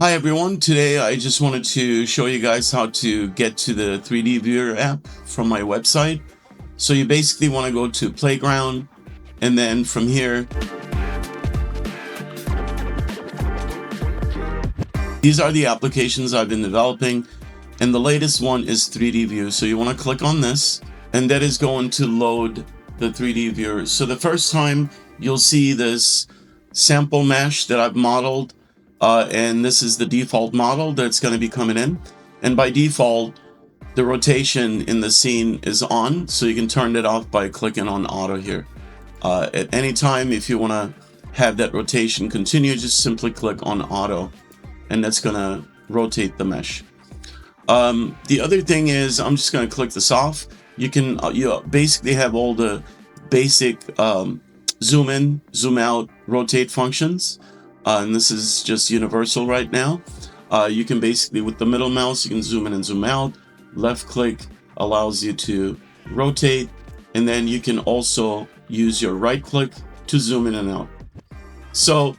Hi everyone, today I just wanted to show you guys how to get to the 3D Viewer app from my website. So you basically want to go to Playground, and then from here, these are the applications I've been developing, and the latest one is 3D View. So you want to click on this, and that is going to load the 3D Viewer. So the first time you'll see this sample mesh that I've modeled, and this is the default model that's going to be coming in. And by default, the rotation in the scene is on, so you can turn it off by clicking on auto here. At any time, if you want to have that rotation continue, just simply click on auto, and that's going to rotate the mesh. The other thing is, I'm just going to click this off. You can you basically have all the basic zoom in, zoom out, rotate functions. And this is just universal right now. You can basically, with the middle mouse, you can zoom in and zoom out. Left click allows you to rotate, and then you can also use your right click to zoom in and out. So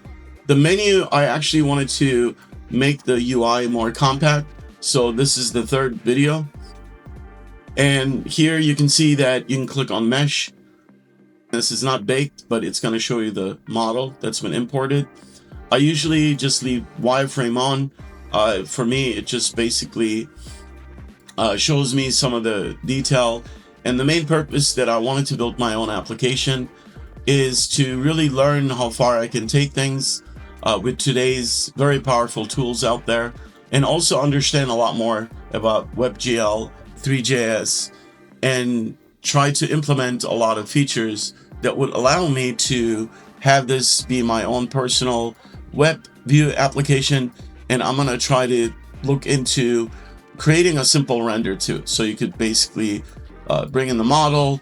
the menu, I actually wanted to make the UI more compact. So this is the third video. And here you can see that you can click on mesh. This is not baked, but it's going to show you the model that's been imported. I usually just leave wireframe on. For me, it just basically shows me some of the detail. And the main purpose that I wanted to build my own application is to really learn how far I can take things with today's very powerful tools out there, and also understand a lot more about WebGL, 3JS, and try to implement a lot of features that would allow me to have this be my own personal web view application. And I'm going to try to look into creating a simple render too. So you could basically bring in the model,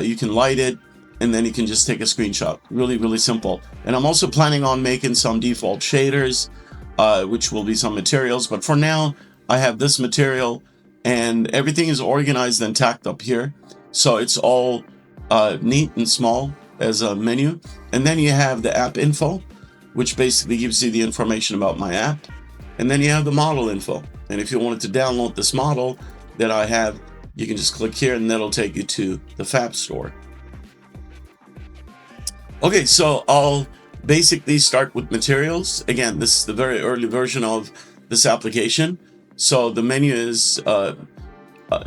you can light it, and then you can just take a screenshot. Really, really simple. And I'm also planning on making some default shaders, which will be some materials. But for now, I have this material, and everything is organized and tacked up here. So it's all neat and small as a menu. And then you have the app info, which basically gives you the information about my app. And then you have the model info. And if you wanted to download this model that I have, you can just click here and that'll take you to the Fab store. Okay, so I'll basically start with materials. Again, this is the very early version of this application. So the menu is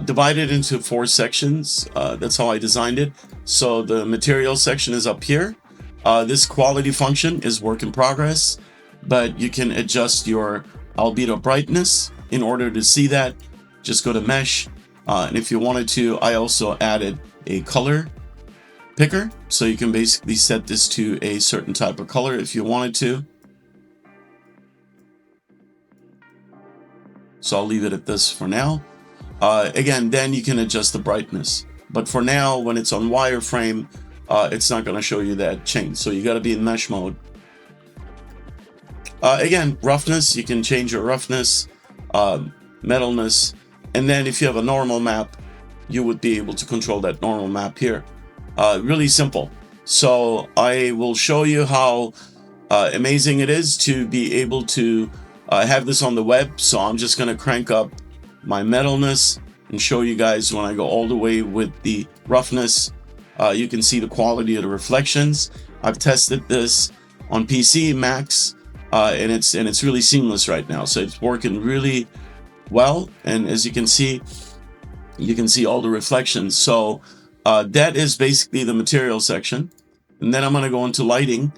divided into 4 sections. That's how I designed it. So the material section is up here. This quality function is work in progress, but you can adjust your albedo brightness in order to see that. Just go to mesh. And if you wanted to, I also added a color picker. So you can basically set this to a certain type of color if you wanted to. So I'll leave it at this for now. Again, then you can adjust the brightness. But for now, when it's on wireframe, it's not going to show you that change. So you got to be in mesh mode. Again, roughness, you can change your roughness, metalness, and then if you have a normal map, you would be able to control that normal map here. Really simple. So I will show you how amazing it is to be able to have this on the web. So I'm just going to crank up my metalness and show you guys when I go all the way with the roughness. You can see the quality of the reflections. I've tested this on PC, Macs, and it's really seamless right now. So it's working really well. And as you can see all the reflections. So that is basically the material section. And then I'm going to go into lighting.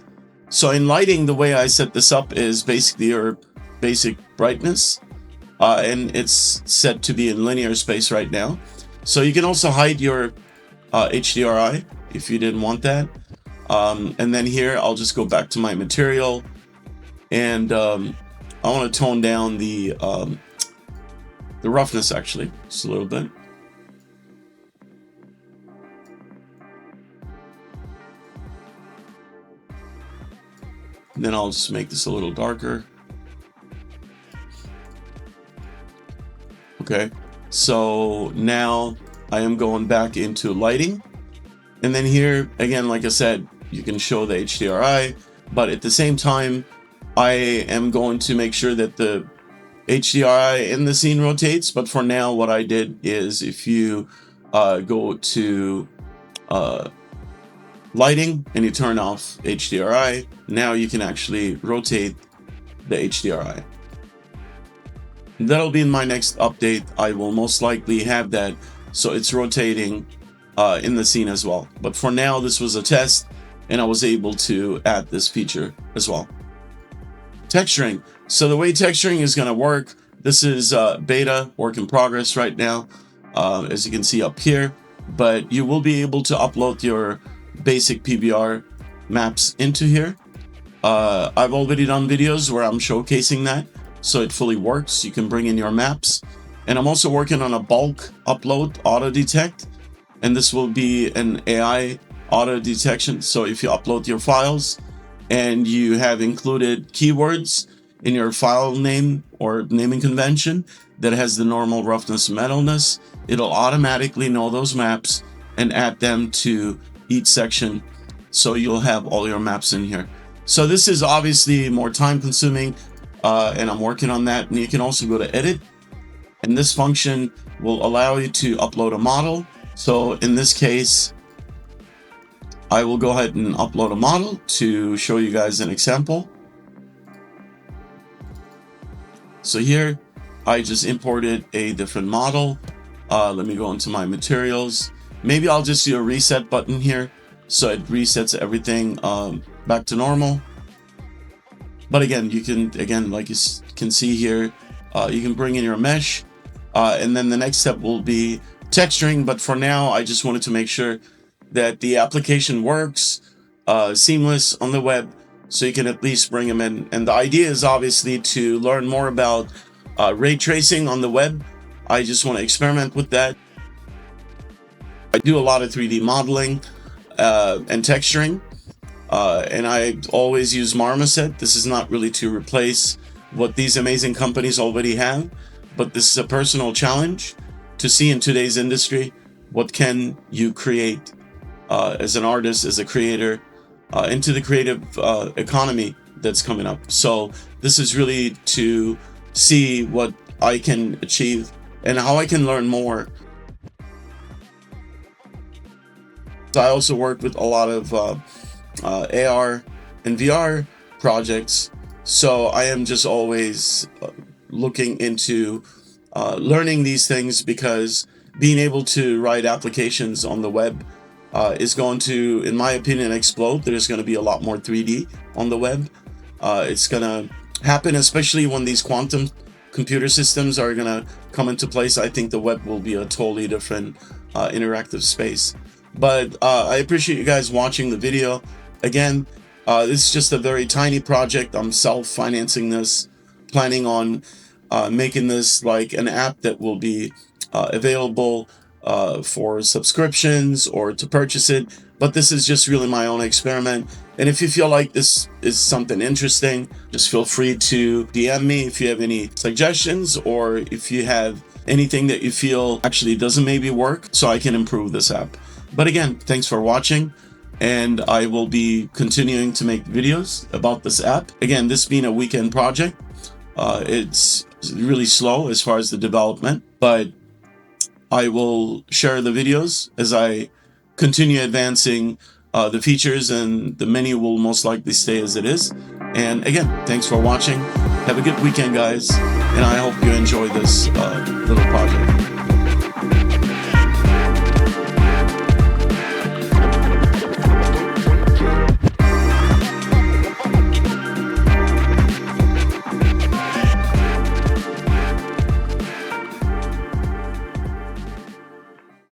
So in lighting, the way I set this up is basically your basic brightness. And it's set to be in linear space right now. So you can also hide your HDRI if you didn't want that. And then here I'll just go back to my material, and I want to tone down the roughness actually just a little bit. And then I'll just make this a little darker. Okay, so now I am going back into lighting. And then here, again, like I said, you can show the HDRI, but at the same time, I am going to make sure that the HDRI in the scene rotates, but for now what I did is if you go to lighting and you turn off HDRI, now you can actually rotate the HDRI. That'll be in my next update. I will most likely have that so it's rotating in the scene as well. But for now, this was a test and I was able to add this feature as well. Texturing. So the way texturing is going to work, this is beta, work in progress right now, as you can see up here, but you will be able to upload your basic PBR maps into here. I've already done videos where I'm showcasing that, so it fully works. You can bring in your maps, and I'm also working on a bulk upload auto detect, and this will be an AI auto detection. So if you upload your files and you have included keywords in your file name or naming convention that has the normal roughness and metalness, it'll automatically know those maps and add them to each section, so you'll have all your maps in here. So this is obviously more time consuming, and I'm working on that. And you can also go to edit, and this function will allow you to upload a model. So in this case, I will go ahead and upload a model to show you guys an example. So here I just imported a different model. Let me go into my materials. Maybe I'll just do a reset button here so it resets everything back to normal. But again, you can, like you can see here, you can bring in your mesh, and then the next step will be texturing. But for now, I just wanted to make sure that the application works seamless on the web, so you can at least bring them in. And the idea is obviously to learn more about ray tracing on the web. I just want to experiment with that. I do a lot of 3D modeling and texturing, and I always use Marmoset. This is not really to replace what these amazing companies already have, but this is a personal challenge to see in today's industry, what can you create as an artist, as a creator, into the creative economy that's coming up. So this is really to see what I can achieve and how I can learn more. So I also work with a lot of AR and VR projects, so I am just always looking into learning these things, because being able to write applications on the web is going to, in my opinion, explode. There's going to be a lot more 3D on the web. It's going to happen, especially when these quantum computer systems are going to come into place. I think the web will be a totally different interactive space. But I appreciate you guys watching the video. Again, this is just a very tiny project. I'm self-financing this, planning on making this like an app that will be available for subscriptions or to purchase it. But this is just really my own experiment. And if you feel like this is something interesting, just feel free to DM me if you have any suggestions, or if you have anything that you feel actually doesn't maybe work, so I can improve this app. But again, thanks for watching, and I will be continuing to make videos about this app. Again, this being a weekend project, it's really slow as far as the development, but I will share the videos as I continue advancing the features, and the menu will most likely stay as it is. And again, thanks for watching. Have a good weekend, guys, and I hope you enjoy this little project.